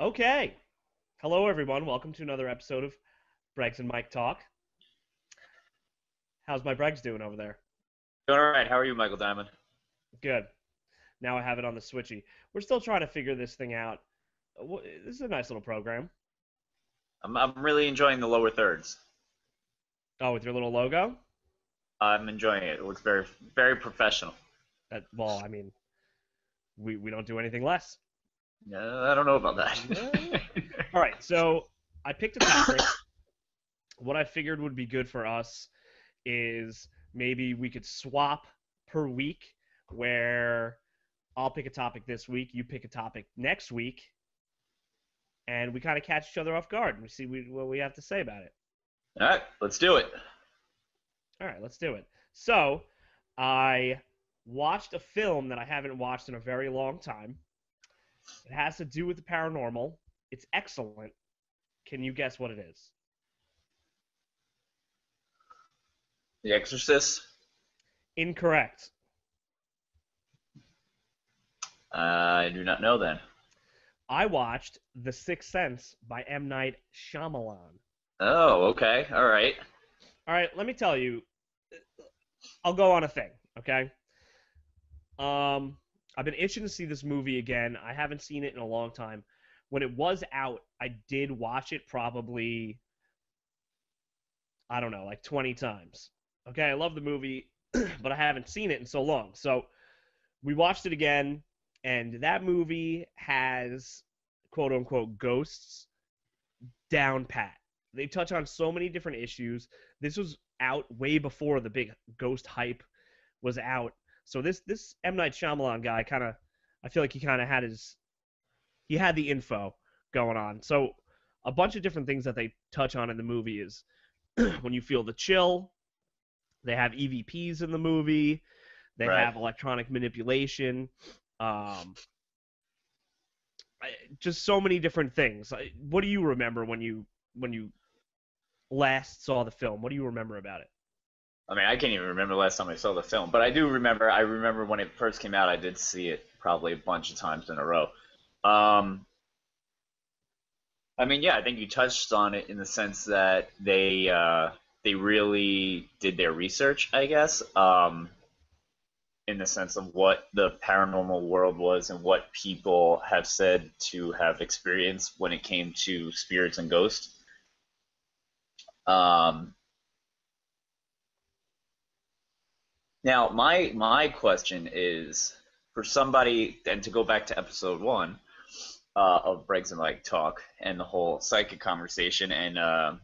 Okay. Hello, everyone. Welcome to another episode of Breggs and Mike Talk. How's my Breggs doing over there? Doing all right. How are you, Michael Diamond? Good. Now I have it on the switchy. We're still trying to figure this thing out. This is a nice little program. I'm really enjoying the lower thirds. Oh, with your little logo? I'm enjoying it. It looks very, very professional. Well, I mean, we don't do anything less. I don't know about Yeah. that. All right, so I picked a topic. What I figured would be good for us is maybe we could swap per week, where I'll pick a topic this week, you pick a topic next week, and we kind of catch each other off guard and we see what we have to say about it. All right, let's do it. All right, let's do it. So, I watched a film that I haven't watched in a very long time. It has to do with the paranormal. It's excellent. Can you guess what it is? The Exorcist. Incorrect. I do not know then. I watched The Sixth Sense by M. Night Shyamalan. Oh, okay. All right. All right, let me tell you. I'll go on a thing, okay? I've been itching to see this movie again. I haven't seen it in a long time. When it was out, I did watch it probably, I don't know, like 20 times. Okay, I love the movie, but I haven't seen it in so long. So we watched it again, and that movie has quote unquote ghosts down pat. They touch on so many different issues. This was out way before the big ghost hype was out. So this M. Night Shyamalan guy I feel like he had the info going on. So a bunch of different things that they touch on in the movie is when you feel the chill. They have EVPs in the movie. They Right. have electronic manipulation. Just so many different things. What do you remember when you last saw the film? What do you remember about it? I mean, I can't even remember the last time I saw the film, but I do remember. I remember when it first came out. I did see it probably a bunch of times in a row. Um, I mean, yeah, I think you touched on it in the sense that they really did their research, I guess, in the sense of what the paranormal world was and what people have said to have experienced when it came to spirits and ghosts. Um, Now, my question is for somebody, and to go back to episode one of Breggs and Mike Talk and the whole psychic conversation and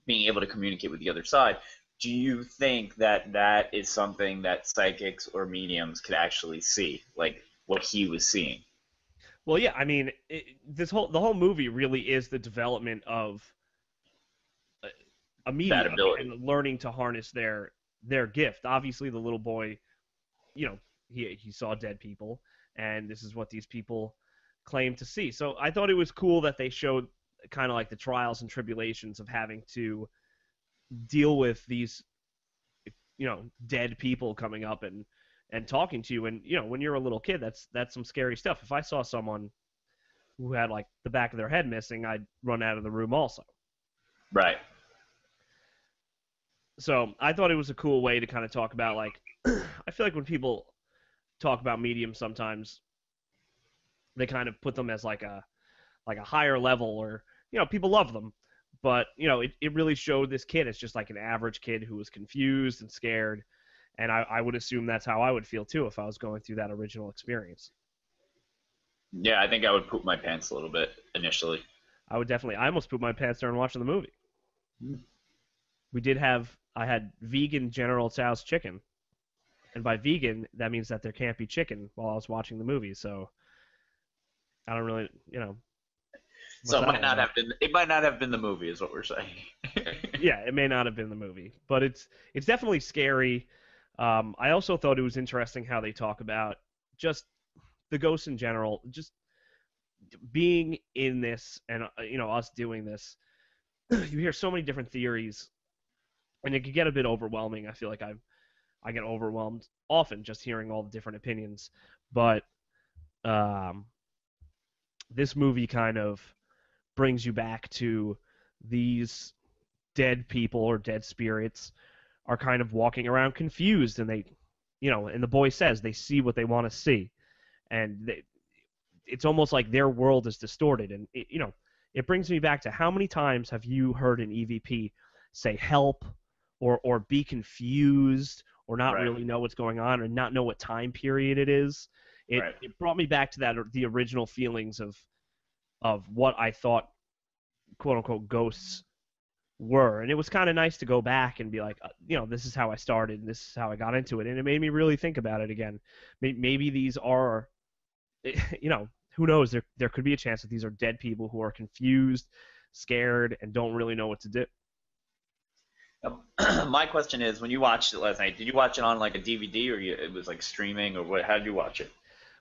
being able to communicate with the other side. Do you think that that is something that psychics or mediums could actually see, like what he was seeing? Well, yeah, I mean, the whole movie really is the development of a That medium ability. and learning to harness their gift. Obviously, the little boy, he saw dead people, and this is what these people claim to see. So I thought it was cool that they showed kind of like the trials and tribulations of having to deal with these, dead people coming up and talking to you. And when you're a little kid, that's some scary stuff. If I saw someone who had like the back of their head missing, I'd run out of the room also. Right. So I thought it was a cool way to kind of talk about like I feel like when people talk about mediums sometimes they kind of put them as like a higher level, or people love them, but it really showed this kid as just like an average kid who was confused and scared, and I would assume that's how I would feel too if I was going through that original experience. Yeah, I think I would poop my pants a little bit initially. I almost pooped my pants during watching the movie. I had vegan General Tso's chicken, and by vegan that means that there can't be chicken while I was watching the movie. So I don't really, So what's it that might all not about? have been it might not have been the movie, is what we're saying. Yeah, it may not have been the movie, but it's definitely scary. I also thought it was interesting how they talk about just the ghosts in general, just being in this, and us doing this. You hear so many different theories, and it could get a bit overwhelming. I feel like I get overwhelmed often just hearing all the different opinions, but um, this movie kind of brings you back to these dead people or dead spirits are kind of walking around confused, and they, and the boy says they see what they want to see, and it's almost like their world is distorted, and it brings me back to how many times have you heard an EVP say help or be confused or not Right. really know what's going on or not know what time period it is. It Right. it brought me back to the original feelings of what I thought quote unquote ghosts were, and it was kind of nice to go back and be like, this is how I started and this is how I got into it, and it made me really think about it again. Maybe these are, who knows? There could be a chance that these are dead people who are confused, scared, and don't really know what to do. My question is, when you watched it last night, did you watch it on like a DVD or it was like streaming or what? How did you watch it?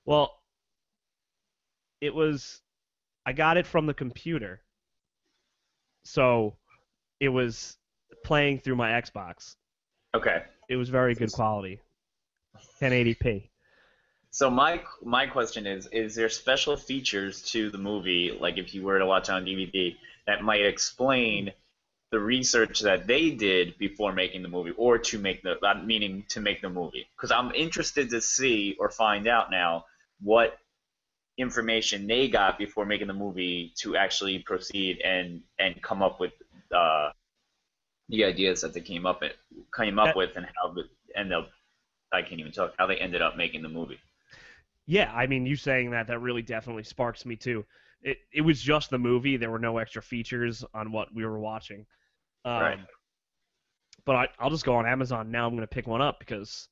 Well, it was I got it from the computer, so it was playing through my Xbox. Okay. It was very good quality, 1080p. So my question is there special features to the movie, like if you were to watch it on DVD, that might explain the research that they did before making the movie, or to make the meaning to make the movie? Because I'm interested to see or find out now what information they got before making the movie to actually proceed and come up with uh, the ideas that they came up That with and how the end up I can't even talk how they ended up making the movie. Yeah, I mean, you saying that really definitely sparks me too. It was just the movie. There were no extra features on what we were watching. Right. Um, but I'll just go on Amazon now. I'm going to pick one up because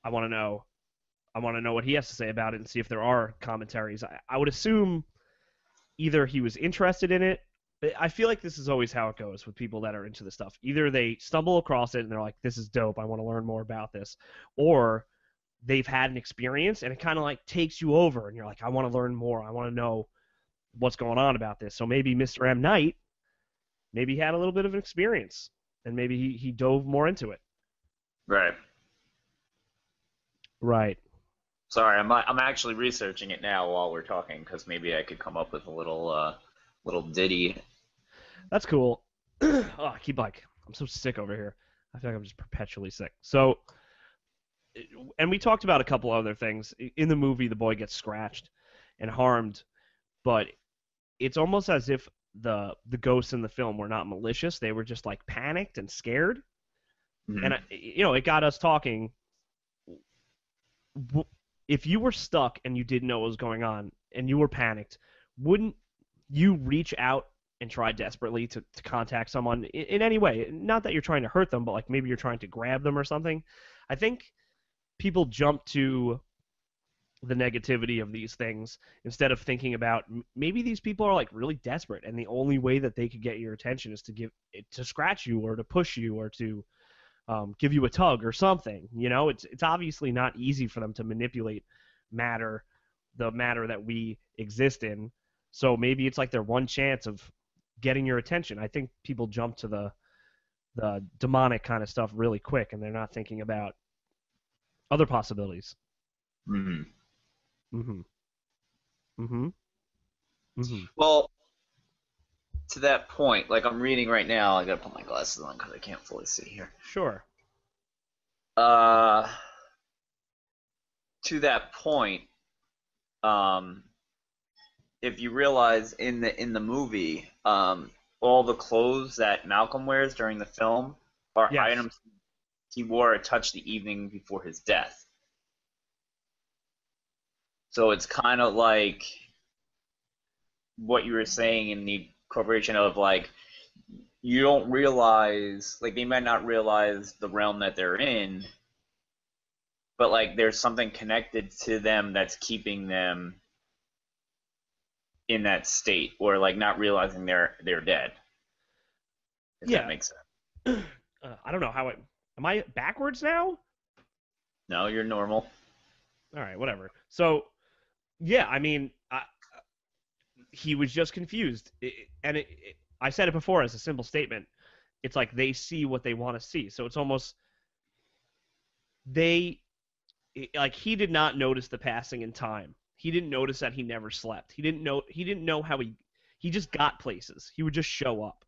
I want to know. I want to know what he has to say about it and see if there are commentaries. I would assume either he was interested in it. I feel like this is always how it goes with people that are into this stuff. Either they stumble across it and they're like, "This is dope. I want to learn more about this," or they've had an experience and it kind of like takes you over and you're like, I want to learn more. I want to know what's going on about this. So maybe Mr. M. Night, maybe he had a little bit of an experience and maybe he dove more into it. Right. Right. Sorry, I'm actually researching it now while we're talking because maybe I could come up with a little ditty. That's cool. Oh, I keep like, I'm so sick over here. I feel like I'm just perpetually sick. So, and we talked about a couple other things. In the movie, the boy gets scratched and harmed, but it's almost as if the ghosts in the film were not malicious. They were just like panicked and scared. And Hmm. it got us talking. If you were stuck and you didn't know what was going on and you were panicked, wouldn't you reach out and try desperately to contact someone in any way? Not that you're trying to hurt them, but like maybe you're trying to grab them or something. I think people jump to the negativity of these things instead of thinking about maybe these people are like really desperate and the only way that they could get your attention is to give it to scratch you or to push you or to give you a tug or something. It's obviously not easy for them to manipulate matter, the matter that we exist in. So maybe it's like their one chance of getting your attention. I think people jump to the demonic kind of stuff really quick, and they're not thinking about other possibilities. Hmm. Mm-hmm. Mm-hmm. Mm-hmm. Well, to that point, like I'm reading right now, I gotta put my glasses on because I can't fully see here. Sure. Uh, to that point, um, if you realize in the movie, all the clothes that Malcolm wears during the film are Yes. items he wore or touched the evening before his death. So it's kind of like what you were saying in the corporation of like you don't realize like they might not realize the realm that they're in, but like there's something connected to them that's keeping them in that state or like not realizing they're dead, if that Yeah. makes sense. I don't know how it. Am I backwards now? No, you're normal. All right, whatever. So yeah, I mean, he was just confused, I said it before as a simple statement. It's like they see what they want to see, so it's almost they like he did not notice the passing in time. he didn't notice that he never slept. He didn't know how he just got places. He would just show up,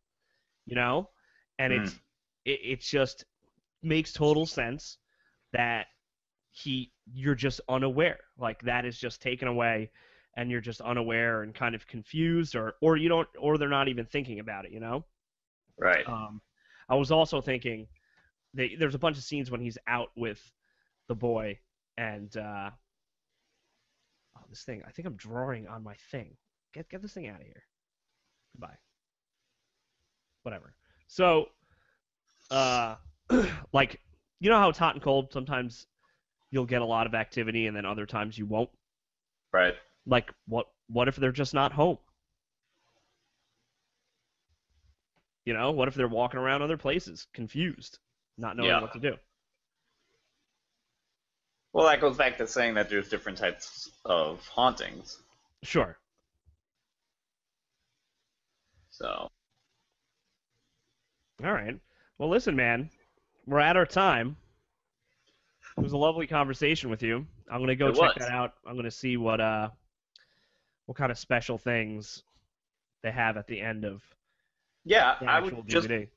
you know? And Hmm. it just makes total sense that you're just unaware. Like that is just taken away and you're just unaware and kind of confused or you don't or they're not even thinking about it, you know? Right. Um I was also thinking there's a bunch of scenes when he's out with the boy and oh, this thing. I think I'm drawing on my thing. Get this thing out of here. Goodbye. Whatever. So, uh, like, you know how it's hot and cold. Sometimes you'll get a lot of activity, and then other times you won't. Right. Like, what if they're just not home? You know, what if they're walking around other places, confused, not knowing Yeah. what to do? Well, that goes back to saying that there's different types of hauntings. Sure. So, All right. Well, listen, man, we're at our time. It was a lovely conversation with you. I'm gonna go it check was. that out. I'm gonna see what kind of special things they have at the end of Yeah, the actual DVD.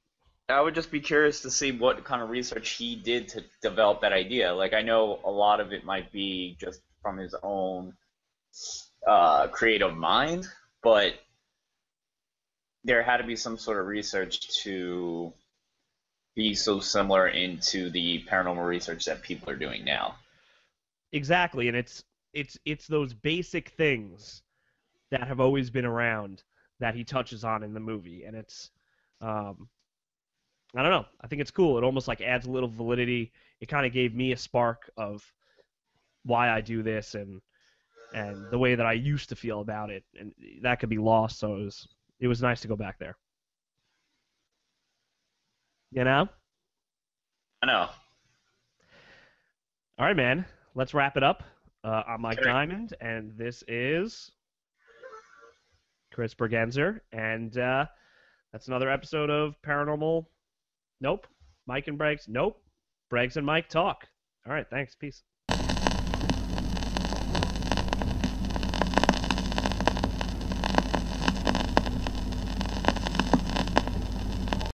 I would just be curious to see what kind of research he did to develop that idea. Like, I know a lot of it might be just from his own creative mind, but there had to be some sort of research to be so similar into the paranormal research that people are doing now. Exactly, and it's those basic things that have always been around that he touches on in the movie, and it's um, I don't know. I think it's cool. It almost like adds a little validity. It kind of gave me a spark of why I do this and the way that I used to feel about it, and that could be lost. So it was nice to go back there. You know? I know. All right, man. Let's wrap it up. I'm Mike Okay. Diamond, and this is Chris Bergenzer, and that's another episode of Paranormal. Nope. Mike and Breggs. Nope. Breggs and Mike talk. All right. Thanks. Peace.